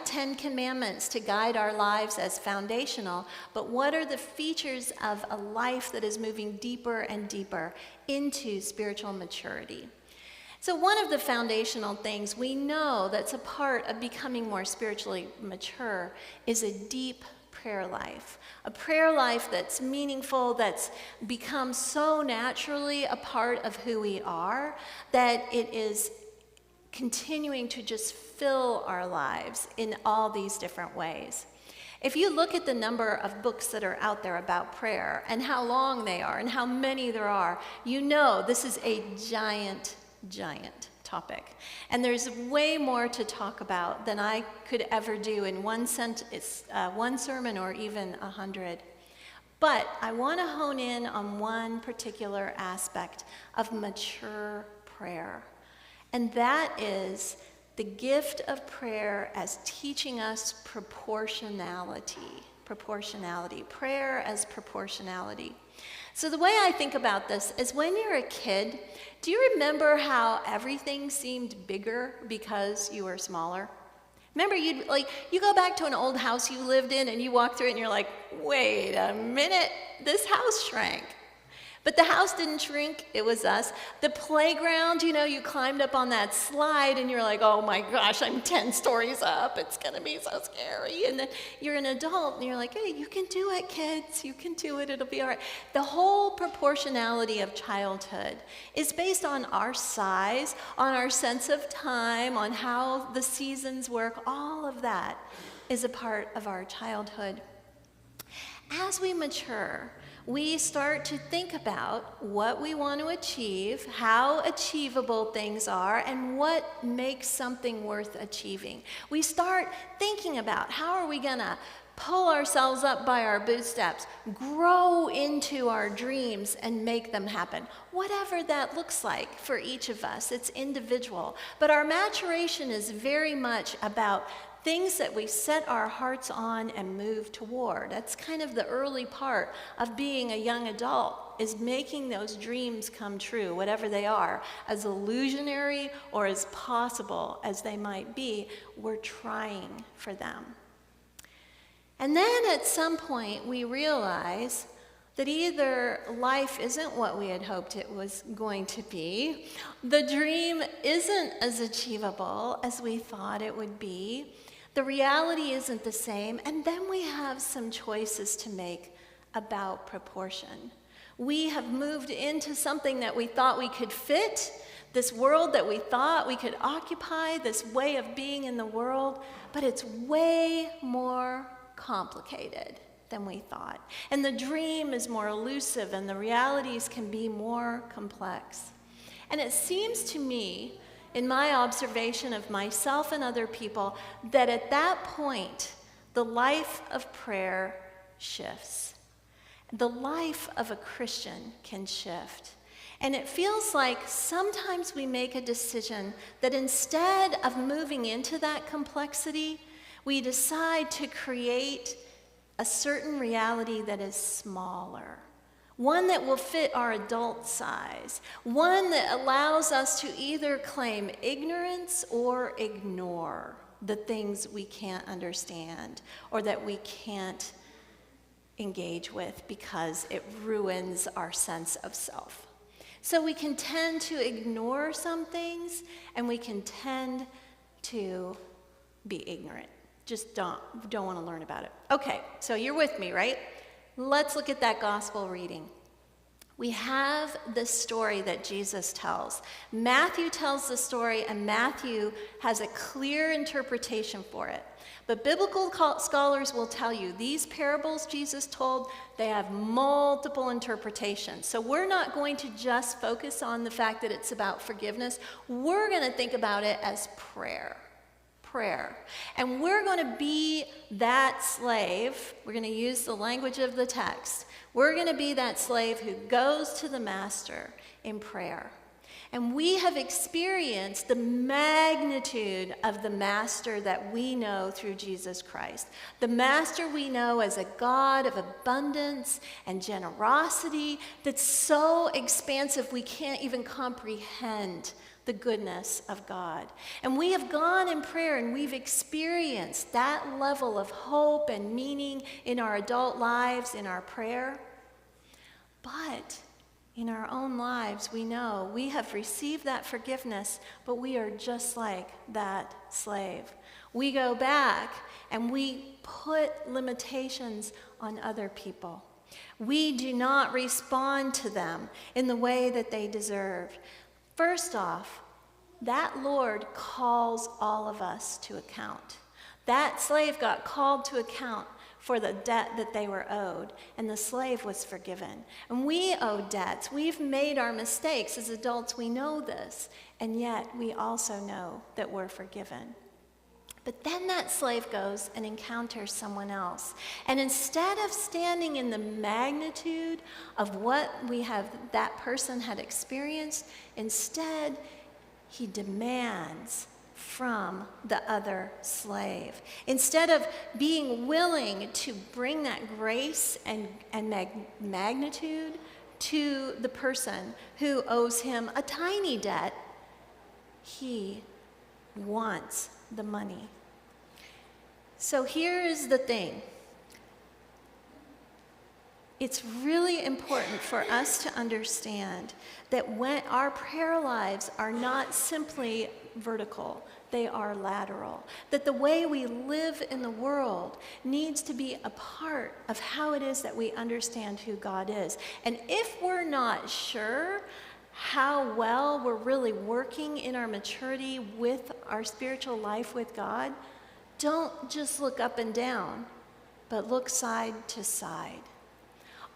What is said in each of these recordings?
10 commandments to guide our lives as foundational, but what are the features of a life that is moving deeper and deeper into spiritual maturity? So one of the foundational things we know that's a part of becoming more spiritually mature is a deep prayer life. A prayer life that's meaningful, that's become so naturally a part of who we are, that it is continuing to just fill our lives in all these different ways. If you look at the number of books that are out there about prayer and how long they are and how many there are, you know this is a giant topic. And there's way more to talk about than I could ever do in one sermon or even 100. But I want to hone in on one particular aspect of mature prayer. And that is the gift of prayer as teaching us proportionality. Prayer as proportionality. So the way I think about this is when you're a kid, do you remember how everything seemed bigger because you were smaller? Remember, you go back to an old house you lived in and you walk through it and you're like, wait a minute, this house shrank. But the house didn't shrink, it was us. The playground, you climbed up on that slide and you're like, oh my gosh, I'm 10 stories up, it's gonna be so scary. And then you're an adult and you're like, hey, you can do it, kids, you can do it, it'll be all right. The whole proportionality of childhood is based on our size, on our sense of time, on how the seasons work. All of that is a part of our childhood. As we mature, we start to think about what we want to achieve, how achievable things are, and what makes something worth achieving. We start thinking about how are we going to pull ourselves up by our bootstraps, grow into our dreams, and make them happen. Whatever that looks like for each of us, it's individual. But our maturation is very much about things that we set our hearts on and move toward. That's kind of the early part of being a young adult, is making those dreams come true, whatever they are, as illusionary or as possible as they might be. We're trying for them. And then at some point we realize that either life isn't what we had hoped it was going to be, the dream isn't as achievable as we thought it would be, the reality isn't the same, and then we have some choices to make about proportion. We have moved into something that we thought we could fit, this world that we thought we could occupy, this way of being in the world, but it's way more complicated than we thought. And the dream is more elusive, and the realities can be more complex. And it seems to me, in my observation of myself and other people, that at that point, the life of prayer shifts. The life of a Christian can shift. And it feels like sometimes we make a decision that instead of moving into that complexity, we decide to create a certain reality that is smaller. One that will fit our adult size, one that allows us to either claim ignorance or ignore the things we can't understand or that we can't engage with because it ruins our sense of self. So we can tend to ignore some things and we can tend to be ignorant. Just don't want to learn about it. Okay, so you're with me, right? Let's look at that gospel reading. We have this story that Jesus tells. Matthew tells the story, and Matthew has a clear interpretation for it. But biblical scholars will tell you these parables Jesus told, they have multiple interpretations. So we're not going to just focus on the fact that it's about forgiveness. We're going to think about it as prayer. And we're going to be that slave. We're going to use the language of the text. We're going to be that slave who goes to the master in prayer. And we have experienced the magnitude of the master that we know through Jesus Christ. The master we know as a God of abundance and generosity that's so expansive we can't even comprehend the goodness of God. And we have gone in prayer and we've experienced that level of hope and meaning in our adult lives, in our prayer. But in our own lives, we know we have received that forgiveness, but we are just like that slave. We go back and we put limitations on other people. We do not respond to them in the way that they deserve. First off, that Lord calls all of us to account. That slave got called to account for the debt that they were owed, and the slave was forgiven. And we owe debts. We've made our mistakes. As adults, we know this, and yet we also know that we're forgiven. But then that slave goes and encounters someone else. And instead of standing in the magnitude of what that person had experienced, instead he demands from the other slave. Instead of being willing to bring that grace and magnitude to the person who owes him a tiny debt, he wants the money. So here is the thing. It's really important for us to understand that when our prayer lives are not simply vertical, they are lateral. That the way we live in the world needs to be a part of how it is that we understand who God is. And if we're not sure how well we're really working in our maturity with our spiritual life with God, don't just look up and down, but look side to side.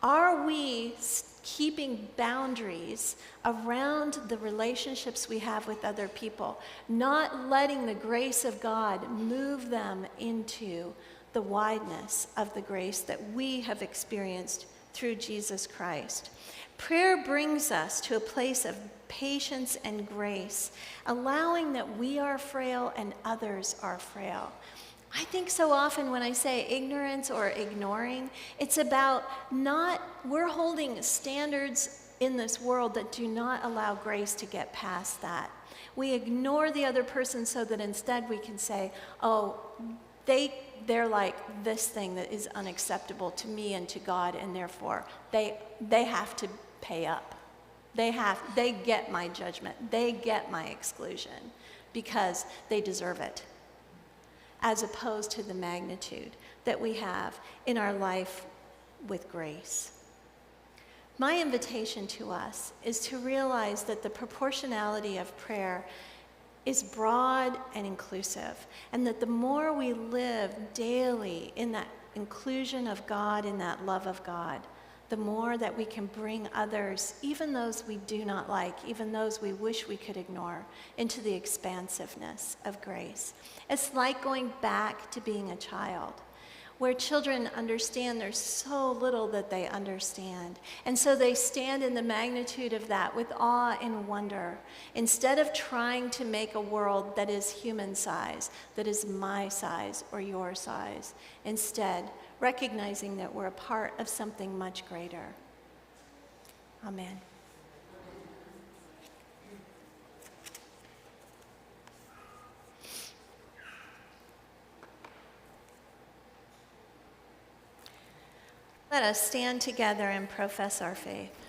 Are we keeping boundaries around the relationships we have with other people, not letting the grace of God move them into the wideness of the grace that we have experienced through Jesus Christ? Prayer brings us to a place of patience and grace, allowing that we are frail and others are frail. I think so often when I say ignorance or ignoring, it's about we're holding standards in this world that do not allow grace to get past that. We ignore the other person so that instead we can say, oh, they're like this thing that is unacceptable to me and to God, and therefore they have to pay up. They get my judgment. They get my exclusion because they deserve it, as opposed to the magnitude that we have in our life with grace. My invitation to us is to realize that the proportionality of prayer is broad and inclusive, and that the more we live daily in that inclusion of God, in that love of God, the more that we can bring others, even those we do not like, even those we wish we could ignore, into the expansiveness of grace. It's like going back to being a child, where children understand there's so little that they understand. And so they stand in the magnitude of that with awe and wonder, instead of trying to make a world that is human size, that is my size or your size. Instead, recognizing that we're a part of something much greater. Amen. Let us stand together and profess our faith.